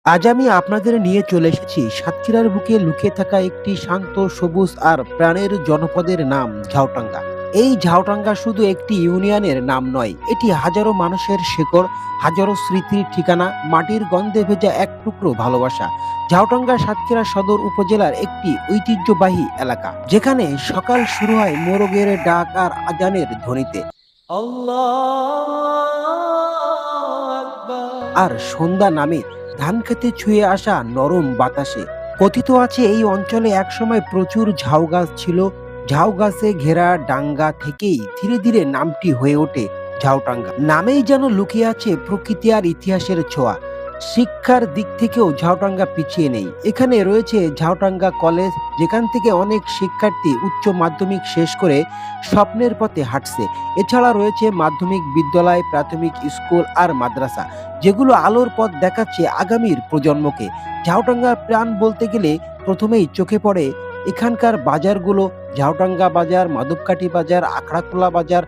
আজ আমি আপনাদের নিয়ে চলে এসেছি সাতক্ষীরার বুকে লুকিয়ে থাকা একটি শান্ত সবুজ আর প্রাণের জনপদের নাম ঝাউটাঙ্গা। এই ঝাউটাঙ্গা শুধু একটি ইউনিয়নের নাম নয়, এটি হাজারো মানুষের শেকড়, হাজারো স্মৃতির ঠিকানা, মাটির গন্ধে ভেজা এক টুকরো ভালোবাসা। ঝাউটাঙ্গা সাতক্ষীরা সদর উপজেলার একটি ঐতিহ্যবাহী এলাকা, যেখানে সকাল শুরু হয় মোরগের ডাক আর আজানের ধ্বনিতে, আর সন্ধ্যা নামে ধান খেতে ছুঁয়ে আসা নরম বাতাসে। কথিত আছে এই অঞ্চলে একসময় প্রচুর ঝাউ গাছ ছিল। ঝাউ গাছে ঘেরা ডাঙ্গা থেকেই ধীরে ধীরে নামটি হয়ে ওঠে ঝাউটাঙ্গা। নামেই যেন লুকিয়ে আছে প্রকৃতি আর ইতিহাসের ছোঁয়া। শিক্ষার দিক থেকেও ঝাউটাঙ্গা পিছিয়ে নেই। এখানে রয়েছে ঝাউটাঙ্গা কলেজ, যেখান থেকে অনেক শিক্ষার্থী উচ্চ মাধ্যমিক শেষ করে স্বপ্নের পথে হাঁটছে। এছাড়া রয়েছে মাধ্যমিক বিদ্যালয়, প্রাথমিক স্কুল আর মাদ্রাসা, যেগুলো আলোর পথ দেখাচ্ছে আগামীর প্রজন্মকে। ঝাউটাঙ্গার প্রাণ বলতে গেলে প্রথমেই চোখে পড়ে এখানকার বাজারগুলো। ঝাউটাঙ্গা বাজার, মাধবকাঠি বাজার, আখড়াখোলা বাজার।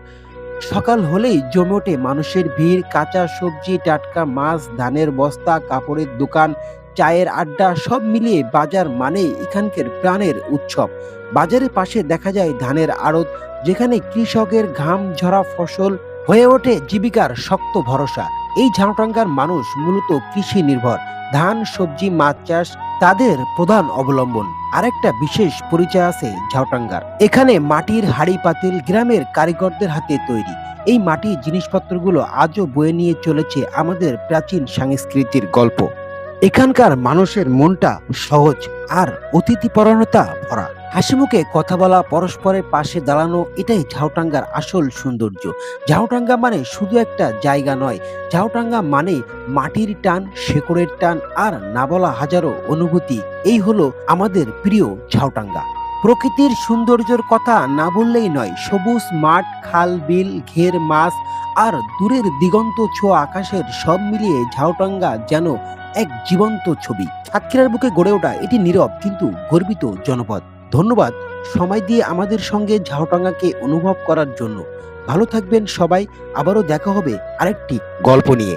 সকাল হলেই জমে ওঠে মানুষের ভিড়, কাঁচা সবজি, টাটকা মাছ, ধানের বস্তা, কাপড়ের দোকান, চায়ের আড্ডা, সব মিলিয়ে বাজার মানে এখানকার প্রাণের উৎসব। বাজারের পাশে দেখা যায় ধানের আড়ত, যেখানে কৃষকের ঘাম ঝরা ফসল হয়ে ওঠে জীবিকার শক্ত ভরসা। এই ঝাউটাঙ্গার মানুষ মূলত কৃষি নির্ভর। ধান, সবজি, মাছ চাষ তাদের প্রধান অবলম্বন। আরেকটা বিশেষ পরিচয় আছে ঝাউটাঙ্গার, এখানে মাটির হাঁড়ি পাতিল গ্রামের কারিগরদের হাতে তৈরি। এই মাটির জিনিসপত্রগুলো আজও বয়ে নিয়ে চলেছে আমাদের প্রাচীন সংস্কৃতির গল্প। এখানকার মানুষের মনটা সহজ আর অতিথিপরায়ণতা ভরা। হাসিমুখে কথা বলা, পরস্পরের পাশে দাঁড়ানো, এটাই ঝাউটাঙ্গার আসল সৌন্দর্য। ঝাউটাঙ্গা মানে শুধু একটা জায়গা নয়, ঝাউটাঙ্গা মানে মাটির টান, শেকড়ের টান আর না বলা হাজারো অনুভূতি। এই হলো আমাদের প্রিয় ঝাউটাঙ্গা। প্রকৃতির সৌন্দর্যের কথা না বললেই নয়। সবুজ মাঠ, খাল, বিল, ঘের মাছ আর দূরের দিগন্ত ছোঁয়া আকাশের সব মিলিয়ে ঝাউটাঙ্গা যেন এক জীবন্ত ছবি। সাতক্ষীরার বুকে গড়ে ওঠা এটি নীরব কিন্তু গর্বিত জনপদ। ধন্যবাদ সময় দিয়ে আমাদের সঙ্গে ঝাউটাঙ্গাকে অনুভব করার জন্য। ভালো থাকবেন সবাই। আবারও দেখা হবে আরেকটি গল্প নিয়ে।